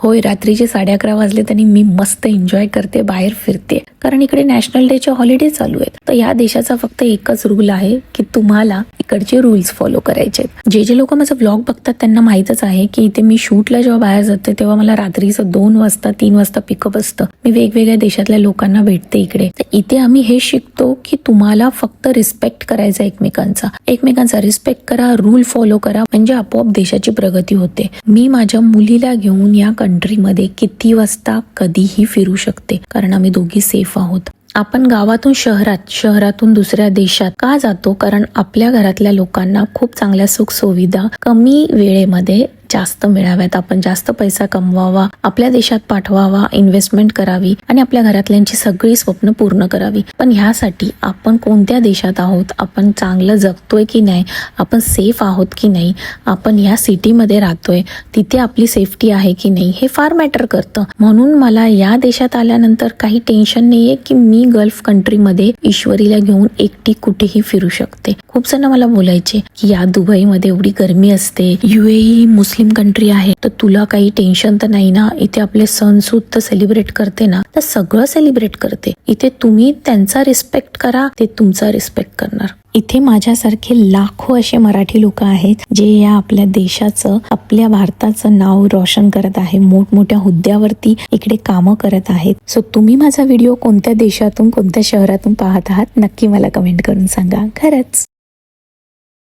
होय, रात्रीचे 11:30 वाजले तरी मी मस्त एन्जॉय करते, बाहेर फिरते, कारण इकडे नॅशनल डेचे हॉलिडे चालू आहेत. तर या देशाचा फक्त एकच रूल आहे की तुम्हाला इकडचे रूल्स फॉलो करायचे. जे लोक माझा व्लॉग बघतात त्यांना माहितच आहे की इथे मी शूटला जेव्हा बाहेर जाते तेव्हा मला रात्रीचं 2 वाजता 3 वाजता पिकअप असतं. मी वेगवेगळ्या देशातल्या लोकांना भेटते इकडे. तर इथे आम्ही हे शिकतो की तुम्हाला फक्त रिस्पेक्ट करायचा एकमेकांचा रिस्पेक्ट करा, रूल फॉलो करा, म्हणजे आपोआप देशाची प्रगती होते. मी माझ्या मुलीला घेऊन या कंट्रीमध्ये किती वाजता कधीही फिरू शकते, कारण आम्ही दोघी सेफ आहोत. आपण गावातून शहरातून दुसऱ्या देशात का जातो? कारण आपल्या घरातल्या लोकांना खूप चांगल्या सुख सुविधा कमी वेळेमध्ये जास्त मिळाव्यात, आपण जास्त पैसा कमवावा, आपल्या देशात पाठवावा, इन्व्हेस्टमेंट करावी आणि आपल्या घरातल्यांची सगळी स्वप्न पूर्ण करावी. पण ह्यासाठी आपण कोणत्या देशात आहोत, आपण चांगलं जगतोय की नाही, आपण सेफ आहोत की नाही, आपण ह्या सिटीमध्ये राहतोय तिथे आपली सेफ्टी आहे की नाही, हे फार मॅटर करतं. म्हणून मला या देशात आल्यानंतर काही टेन्शन नाहीये की मी गल्फ कंट्रीमध्ये ईश्वरीला घेऊन एकटी कुठेही फिरू शकते. खूप जण मला बोलायचे की या दुबईमध्ये एवढी गरमी असते, UAE मुस्लिम कंट्री आहे, तर तुला काही टेन्शन तर नाही ना? इथे आपले सण सूद तर सेलिब्रेट करते ना? तर सगळं सेलिब्रेट करते. इथे तुम्ही त्यांचा रिस्पेक्ट करा, ते तुमचा रिस्पेक्ट करणार. इथे माझ्यासारखे लाखो असे मराठी लोक आहेत जे या आपल्या देशाचं, आपल्या भारताचं नाव रोशन करत आहे, मोठमोठ्या हुद्द्यावरती इकडे कामं करत आहेत. सो तुम्ही माझा व्हिडिओ कोणत्या देशातून, कोणत्या शहरातून पाहत आहात नक्की मला कमेंट करून सांगा. खरंच